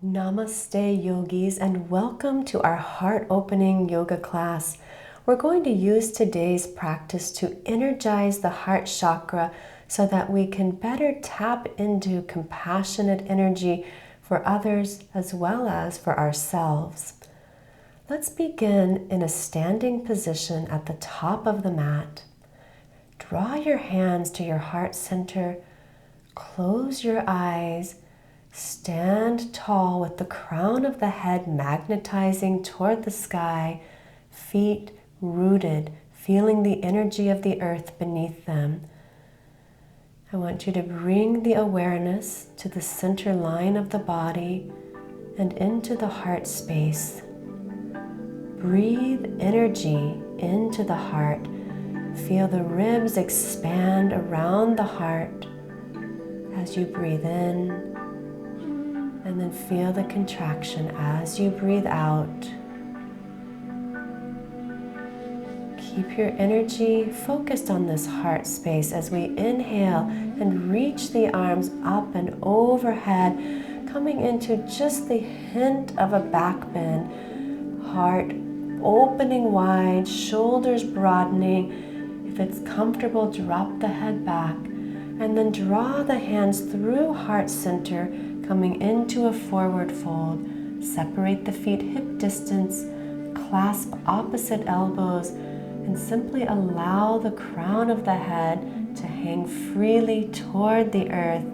Namaste yogis, and welcome to our heart opening yoga class. We're going to use today's practice to energize the heart chakra so that we can better tap into compassionate energy for others as well as for ourselves. Let's begin in a standing position at the top of the mat. Draw your hands to your heart center, close your eyes. Stand tall with the crown of the head magnetizing toward the sky, feet rooted, feeling the energy of the earth beneath them. I want you to bring the awareness to the center line of the body and into the heart space. Breathe energy into the heart. Feel the ribs expand around the heart as you breathe in. And then feel the contraction as you breathe out. Keep your energy focused on this heart space as we inhale and reach the arms up and overhead, coming into just the hint of a back bend. Heart opening wide, shoulders broadening. If it's comfortable, drop the head back. And then draw the hands through heart center, coming into a forward fold. Separate the feet hip distance, clasp opposite elbows, and simply allow the crown of the head to hang freely toward the earth.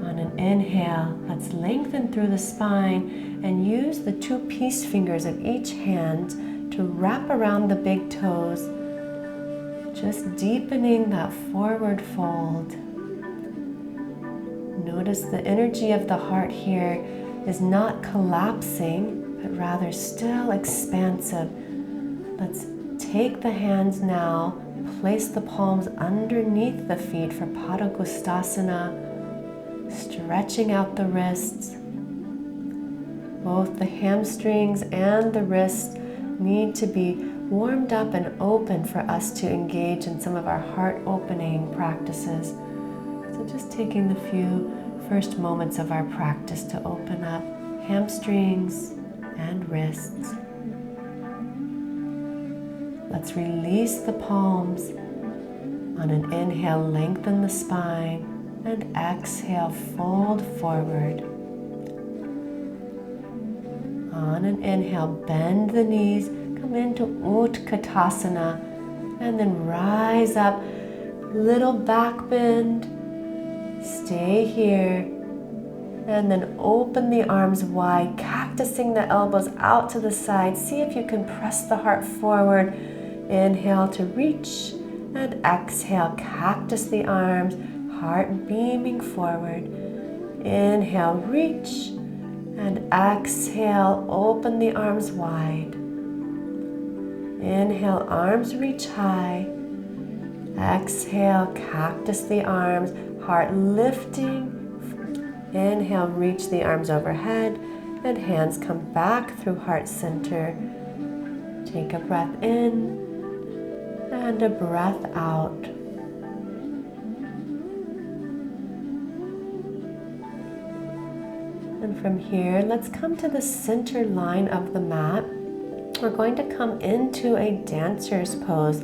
On an inhale, let's lengthen through the spine and use the two peace fingers of each hand to wrap around the big toes, just deepening that forward fold. Notice the energy of the heart here is not collapsing, but rather still expansive. Let's take the hands now, place the palms underneath the feet for Padangusthasana, stretching out the wrists. Both the hamstrings and the wrists need to be warmed up and open for us to engage in some of our heart opening practices. So just taking the few first moments of our practice to open up hamstrings and wrists. Let's release the palms. On an inhale, lengthen the spine, and exhale, fold forward. On an inhale, bend the knees, come into Utkatasana, and then rise up, little back bend. Stay here, and then open the arms wide, cactusing the elbows out to the side. See if you can press the heart forward. Inhale to reach, and exhale, cactus the arms, heart beaming forward. Inhale, reach, and exhale, open the arms wide. Inhale, arms reach high. Exhale, cactus the arms, heart lifting. Inhale, reach the arms overhead, and hands come back through heart center. Take a breath in and a breath out. And from here, let's come to the center line of the mat. We're going to come into a dancer's pose.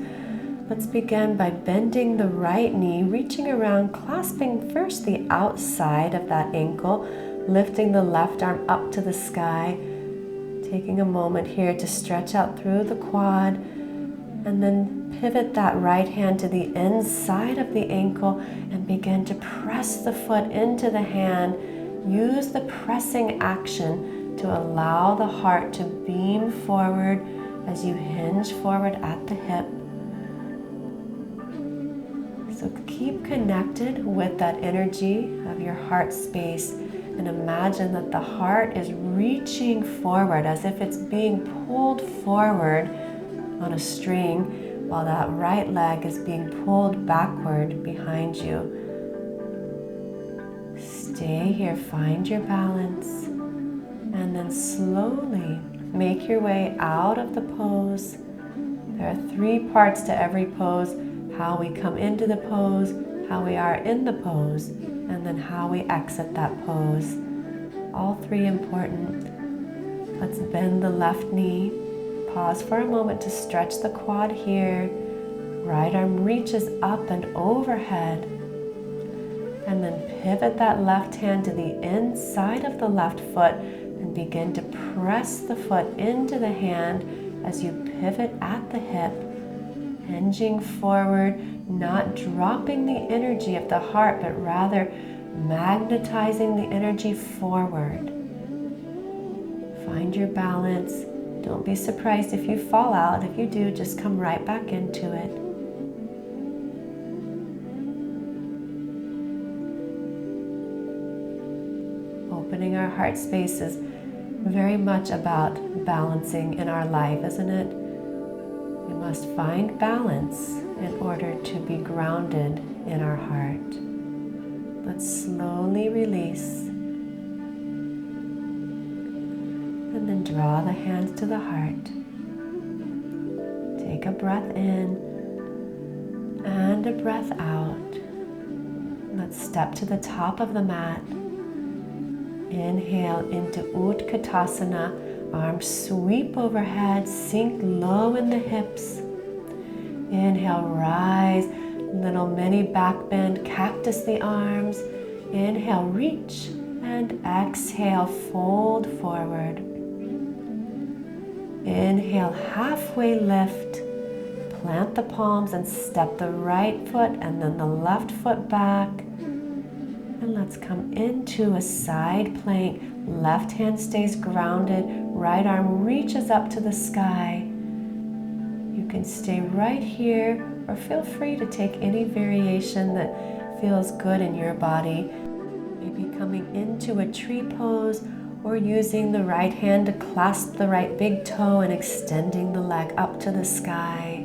Let's begin by bending the right knee, reaching around, clasping first the outside of that ankle, lifting the left arm up to the sky, taking a moment here to stretch out through the quad, and then pivot that right hand to the inside of the ankle and begin to press the foot into the hand. Use the pressing action to allow the heart to beam forward as you hinge forward at the hip. So keep connected with that energy of your heart space and imagine that the heart is reaching forward as if it's being pulled forward on a string while that right leg is being pulled backward behind you. Stay here, find your balance, and then slowly make your way out of the pose. There are 3 parts to every pose: how we come into the pose, how we are in the pose, and then how we exit that pose. All three important. Let's bend the left knee. Pause for a moment to stretch the quad here. Right arm reaches up and overhead. And then pivot that left hand to the inside of the left foot and begin to press the foot into the hand as you pivot at the hip, hinging forward, not dropping the energy of the heart, but rather magnetizing the energy forward. Find your balance. Don't be surprised if you fall out. If you do, just come right back into it. Opening our heart space is very much about balancing in our life, isn't it? We must find balance in order to be grounded in our heart. Let's slowly release. And then draw the hands to the heart. Take a breath in and a breath out. Let's step to the top of the mat. Inhale into Utkatasana. Arms sweep overhead, sink low in the hips. Inhale, rise. Little mini back bend, cactus the arms. Inhale, reach. And exhale, fold forward. Inhale, halfway lift. Plant the palms and step the right foot and then the left foot back. And let's come into a side plank. Left hand stays grounded. Right arm reaches up to the sky. You can stay right here or feel free to take any variation that feels good in your body. Maybe coming into a tree pose or using the right hand to clasp the right big toe and extending the leg up to the sky.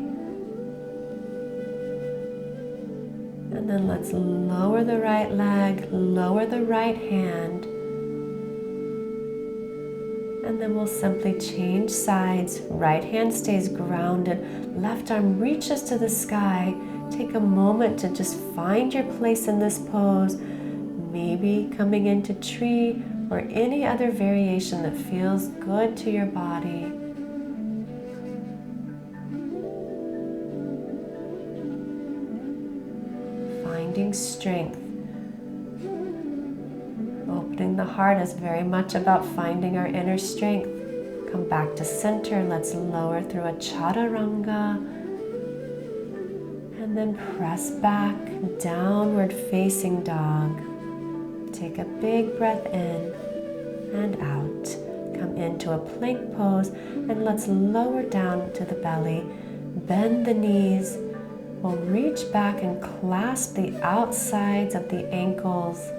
And then let's lower the right leg, lower the right hand. And then we'll simply change sides. Right hand stays grounded. Left arm reaches to the sky. Take a moment to just find your place in this pose. Maybe coming into tree or any other variation that feels good to your body. Finding strength. Opening the heart is very much about finding our inner strength. Come back to center. Let's lower through a chaturanga. And then press back, downward facing dog. Take a big breath in and out. Come into a plank pose and let's lower down to the belly. Bend the knees. We'll reach back and clasp the outsides of the ankles.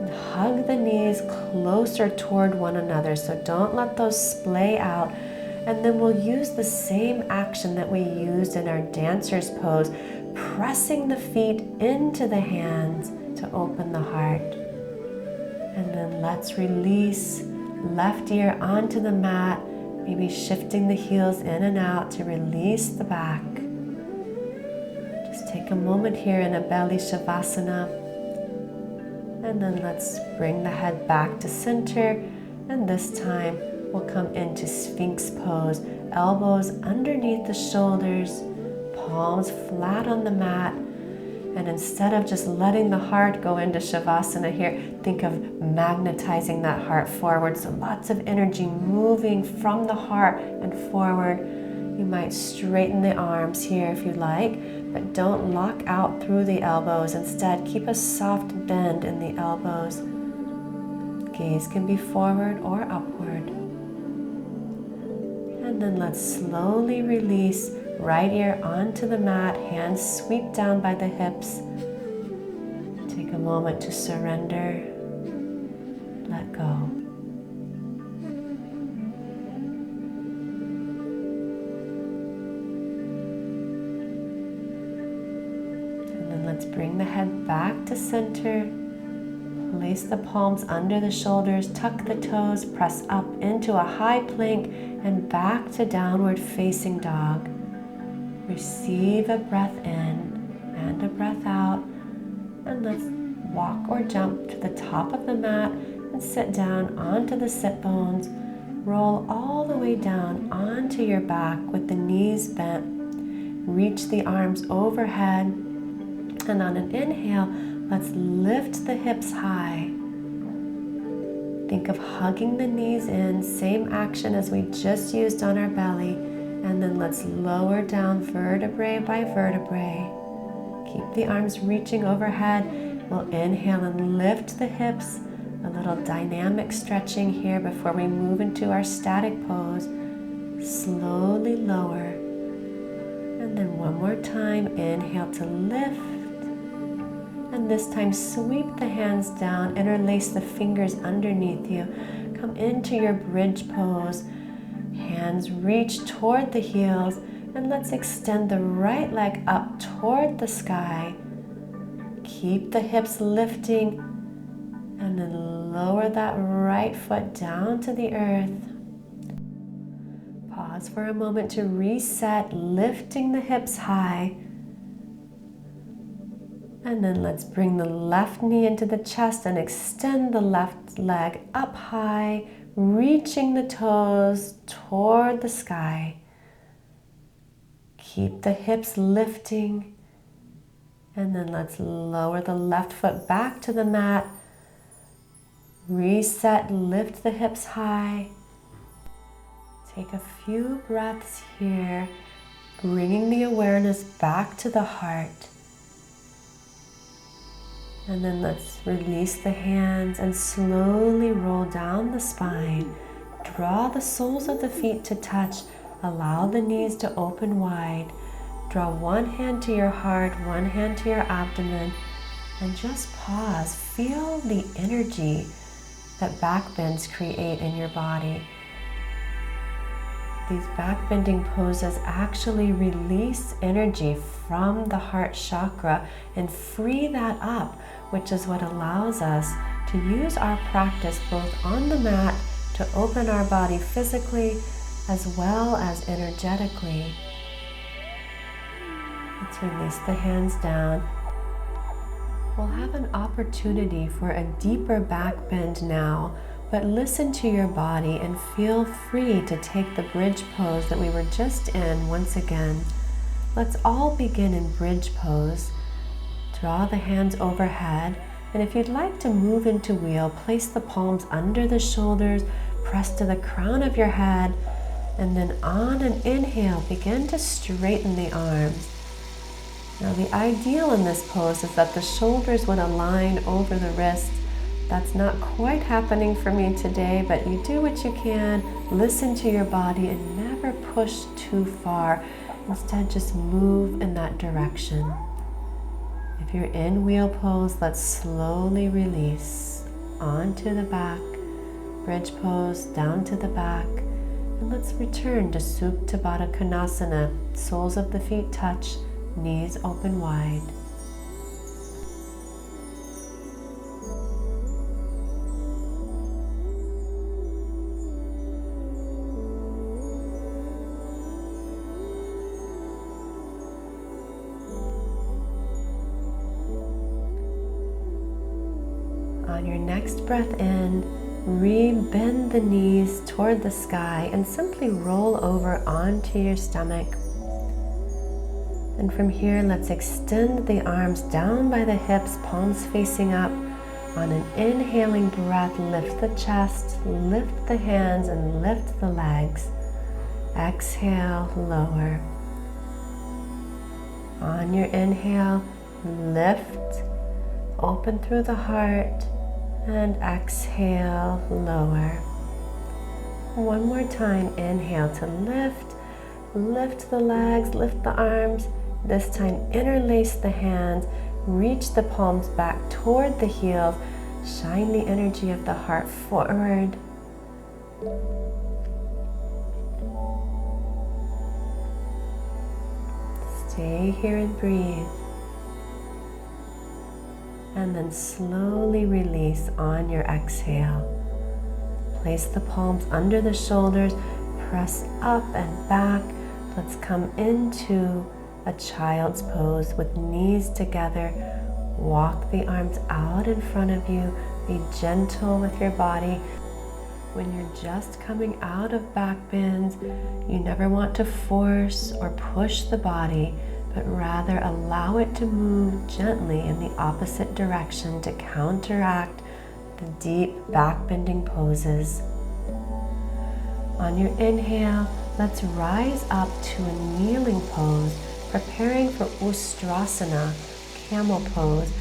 And hug the knees closer toward one another, so don't let those splay out. And then we'll use the same action that we used in our dancer's pose, pressing the feet into the hands to open the heart. And then let's release. Left ear onto the mat, maybe shifting the heels in and out to release the back. Just take a moment here in a belly Savasana. And then let's bring the head back to center. And this time we'll come into Sphinx pose. Elbows underneath the shoulders, palms flat on the mat. And instead of just letting the heart go into Shavasana here, think of magnetizing that heart forward. So lots of energy moving from the heart and forward. You might straighten the arms here if you like, but don't lock out through the elbows. Instead, keep a soft bend in the elbows. Gaze can be forward or upward. And then let's slowly release. Right ear onto the mat, hands sweep down by the hips. Take a moment to surrender. Let go. And then let's bring the head back to center. Place the palms under the shoulders, tuck the toes, press up into a high plank and back to downward facing dog. Receive a breath in and a breath out, and let's walk or jump to the top of the mat and sit down onto the sit bones. Roll all the way down onto your back with the knees bent. Reach the arms overhead, and on an inhale, let's lift the hips high. Think of hugging the knees in, same action as we just used on our belly, and then let's lower down vertebrae by vertebrae. Keep the arms reaching overhead. We'll inhale and lift the hips. A little dynamic stretching here before we move into our static pose. Slowly lower. And then one more time, inhale to lift. And this time sweep the hands down, interlace the fingers underneath you. Come into your bridge pose. Hands reach toward the heels, and let's extend the right leg up toward the sky. Keep the hips lifting, and then lower that right foot down to the earth. Pause for a moment to reset, lifting the hips high. And then let's bring the left knee into the chest and extend the left leg up high, reaching the toes toward the sky. Keep the hips lifting. And then let's lower the left foot back to the mat. Reset, lift the hips high. Take a few breaths here, bringing the awareness back to the heart. And then let's release the hands and slowly roll down the spine. Draw the soles of the feet to touch. Allow the knees to open wide. Draw one hand to your heart, one hand to your abdomen, and just pause. Feel the energy that back bends create in your body. These back bending poses actually release energy from the heart chakra and free that up, which is what allows us to use our practice both on the mat to open our body physically as well as energetically. Let's release the hands down. We'll have an opportunity for a deeper back bend now, but listen to your body and feel free to take the bridge pose that we were just in once again. Let's all begin in bridge pose. Draw the hands overhead, and if you'd like to move into wheel, place the palms under the shoulders, press to the crown of your head, and then on an inhale, begin to straighten the arms. Now the ideal in this pose is that the shoulders would align over the wrists. That's not quite happening for me today, but you do what you can. Listen to your body and never push too far. Instead, just move in that direction. If you're in wheel pose, let's slowly release onto the back. Bridge pose, down to the back. And let's return to Supta Baddha Konasana. Soles of the feet touch, knees open wide. On your next breath in, re-bend the knees toward the sky and simply roll over onto your stomach. And from here, let's extend the arms down by the hips, palms facing up. On an inhaling breath, lift the chest, lift the hands, and lift the legs. Exhale, lower. On your inhale, lift, open through the heart, and exhale, lower. One more time, inhale to lift, lift the legs, lift the arms. This time, interlace the hands, reach the palms back toward the heels, shine the energy of the heart forward. Stay here and breathe. And then slowly release on your exhale. Place the palms under the shoulders, press up and back. Let's come into a child's pose with knees together, Walk the arms out in front of you. Be gentle with your body. When you're just coming out of back bends, you never want to force or push the body, but rather allow it to move gently in the opposite direction to counteract the deep back bending poses. On your inhale, let's rise up to a kneeling pose, preparing for Ustrasana, camel pose.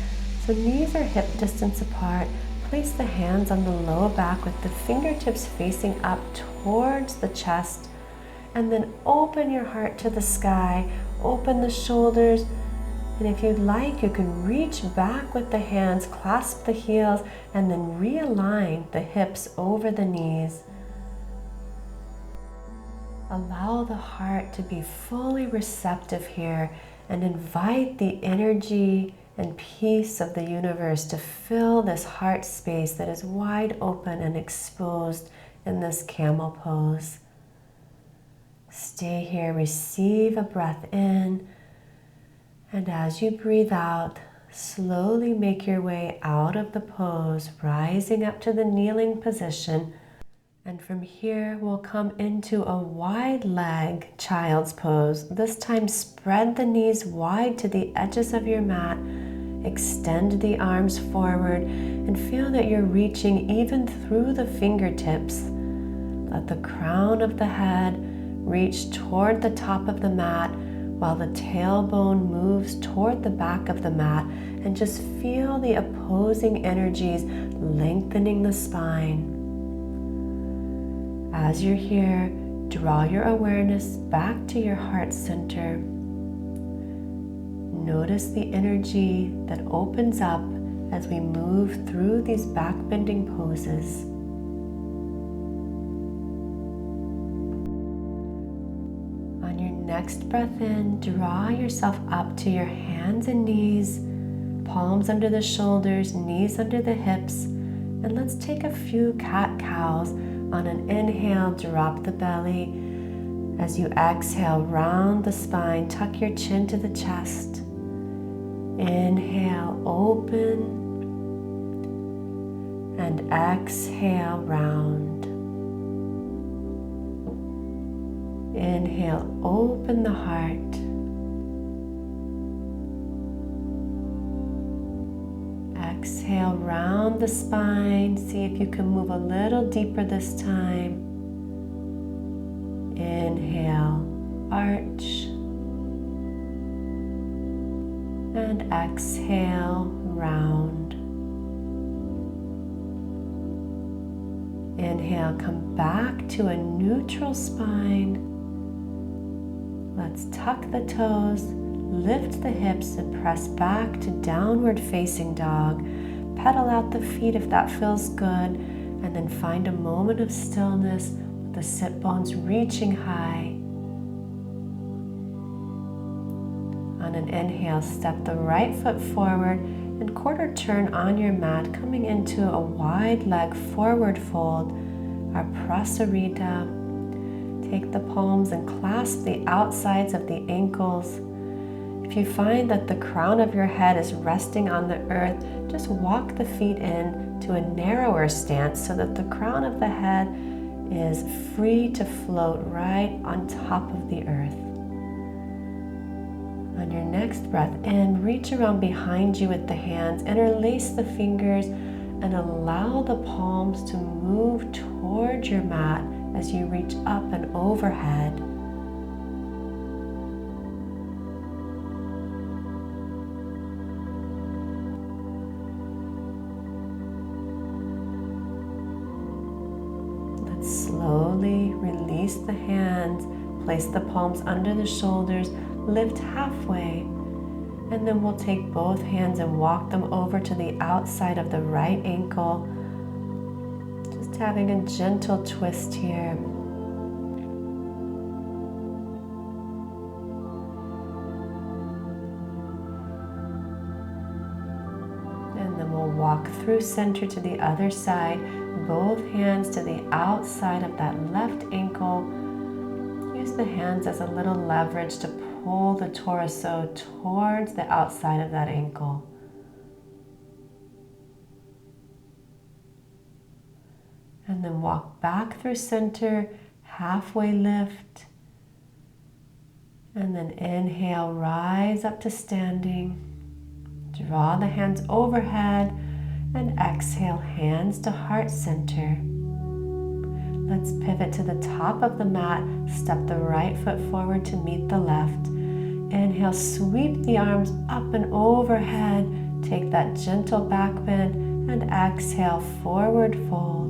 So knees are hip distance apart. Place the hands on the lower back with the fingertips facing up towards the chest, and then open your heart to the sky, open the shoulders, and if you'd like, you can reach back with the hands, clasp the heels, and then realign the hips over the knees. Allow the heart to be fully receptive here and invite the energy and peace of the universe to fill this heart space that is wide open and exposed in this camel pose. Stay here, receive a breath in, and as you breathe out, slowly make your way out of the pose, rising up to the kneeling position. And from here, we'll come into a wide leg child's pose. This time, spread the knees wide to the edges of your mat. Extend the arms forward and feel that you're reaching even through the fingertips. Let the crown of the head reach toward the top of the mat while the tailbone moves toward the back of the mat, and just feel the opposing energies lengthening the spine. As you're here, draw your awareness back to your heart center. Notice the energy that opens up as we move through these back bending poses. On your next breath in, draw yourself up to your hands and knees, palms under the shoulders, knees under the hips, and let's take a few cat-cows. On an inhale, drop the belly. As you exhale, round the spine, tuck your chin to the chest. Inhale, open, and exhale, round. Inhale, open the heart. Exhale, round the spine. See if you can move a little deeper this time. Inhale, arch. And exhale, round. Inhale, come back to a neutral spine. Let's tuck the toes. Lift the hips and press back to downward facing dog. Pedal out the feet if that feels good, and then find a moment of stillness with the sit bones reaching high. On an inhale, step the right foot forward and quarter turn on your mat, coming into a wide leg forward fold, our prasarita. Take the palms and clasp the outsides of the ankles. If you find that the crown of your head is resting on the earth, just walk the feet in to a narrower stance so that the crown of the head is free to float right on top of the earth. On your next breath in, reach around behind you with the hands, interlace the fingers, and allow the palms to move toward your mat as you reach up and overhead. Slowly release the hands, place the palms under the shoulders, lift halfway, and then we'll take both hands and walk them over to the outside of the right ankle. Just having a gentle twist here. And then we'll walk through center to the other side. Both hands to the outside of that left ankle. Use the hands as a little leverage to pull the torso towards the outside of that ankle. And then walk back through center, halfway lift. And then inhale, rise up to standing. Draw the hands overhead and exhale, hands to heart center. Let's pivot to the top of the mat. Step the right foot forward to meet the left. Inhale, sweep the arms up and overhead. Take that gentle back bend and exhale, forward fold.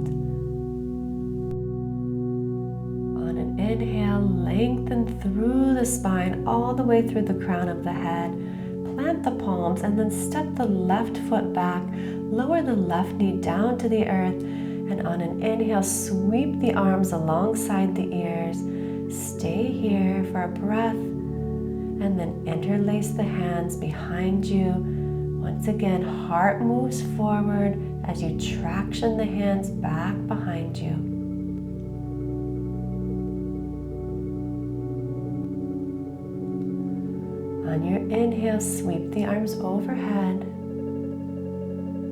On an inhale, lengthen through the spine all the way through the crown of the head. Plant the palms and then step the left foot back. Lower the left knee down to the earth. And on an inhale, sweep the arms alongside the ears. Stay here for a breath. And then interlace the hands behind you. Once again, heart moves forward as you traction the hands back behind you. On your inhale, sweep the arms overhead.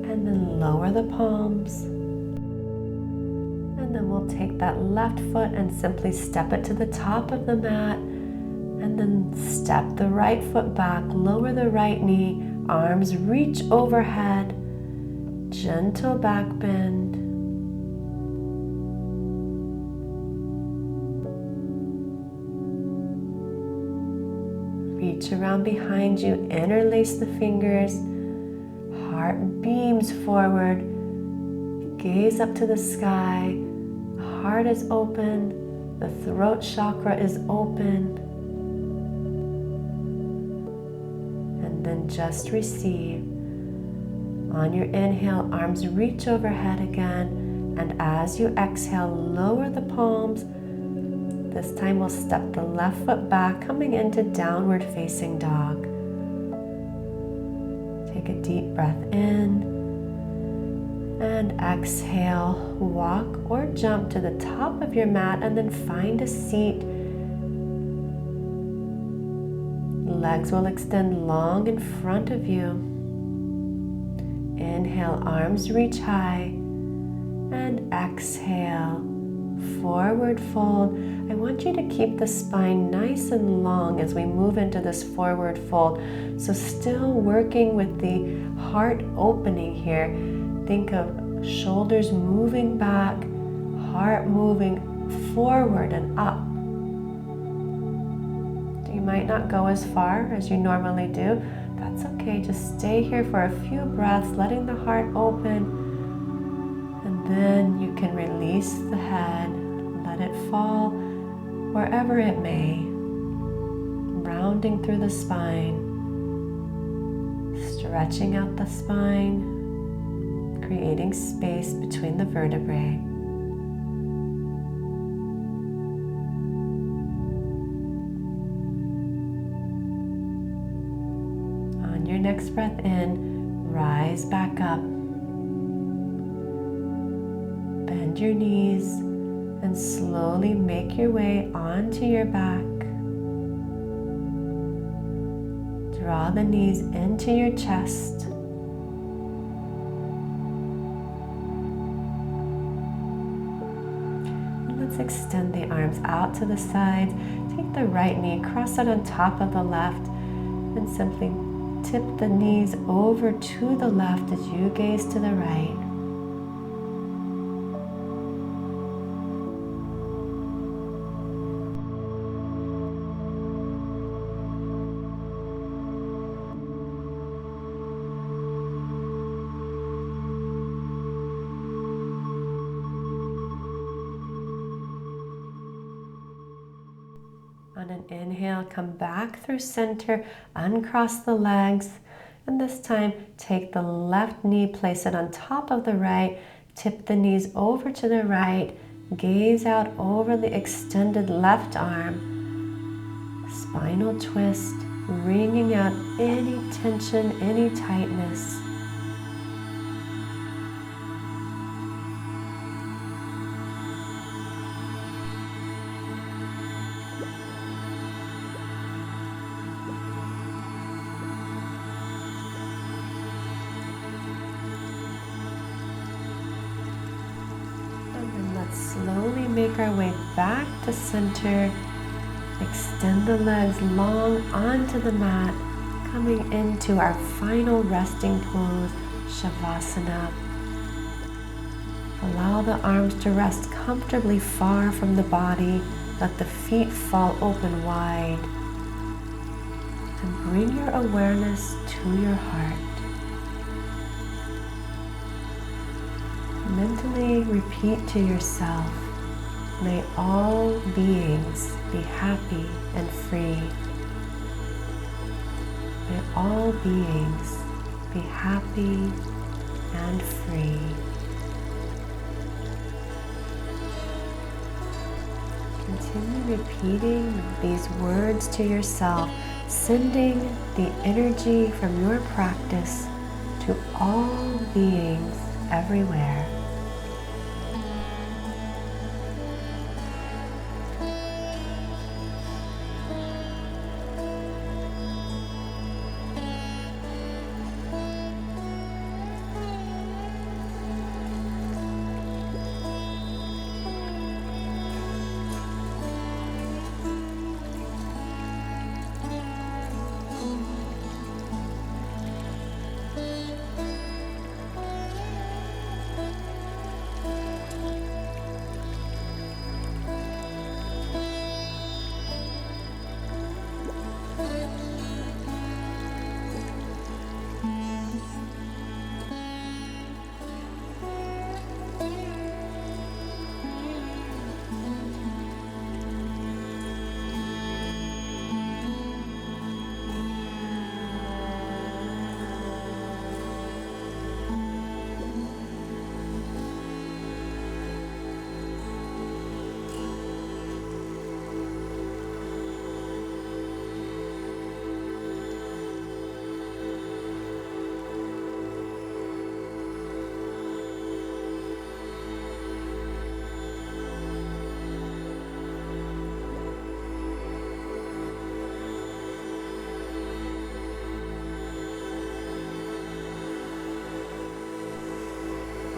And then lower the palms. And then we'll take that left foot and simply step it to the top of the mat. And then step the right foot back, lower the right knee, arms reach overhead, gentle back bend. Reach around behind you, interlace the fingers, heart beams forward, gaze up to the sky, heart is open, the throat chakra is open. Then just receive. On your inhale, arms reach overhead again, and as you exhale, lower the palms. This time we'll step the left foot back, coming into downward facing dog. Take a deep breath in, and exhale. Walk or jump to the top of your mat, and then find a seat. Legs will extend long in front of you. Inhale, arms reach high. And exhale, forward fold. I want you to keep the spine nice and long as we move into this forward fold. So still working with the heart opening here. Think of shoulders moving back, heart moving forward and up. You might not go as far as you normally do. That's okay. Just stay here for a few breaths, letting the heart open. And then you can release the head. Let it fall wherever it may. Rounding through the spine. Stretching out the spine. Creating space between the vertebrae. Your next breath in, rise back up. Bend your knees and slowly make your way onto your back. Draw the knees into your chest. And let's extend the arms out to the sides. Take the right knee, cross it on top of the left, and simply tip the knees over to the left as you gaze to the right. On an inhale, come back through center, uncross the legs, and this time take the left knee, place it on top of the right, tip the knees over to the right, gaze out over the extended left arm, spinal twist, wringing out any tension, any tightness. Slowly make our way back to center. Extend the legs long onto the mat, coming into our final resting pose, Savasana. Allow the arms to rest comfortably far from the body. Let the feet fall open wide. And bring your awareness to your heart. Mentally repeat to yourself, may all beings be happy and free. May all beings be happy and free. Continue repeating these words to yourself, sending the energy from your practice to all beings everywhere.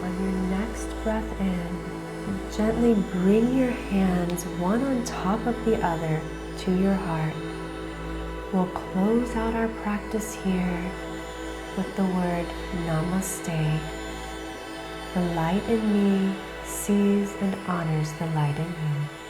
On your next breath in, gently bring your hands one on top of the other to your heart. We'll close out our practice here with the word Namaste. The light in me sees and honors the light in you.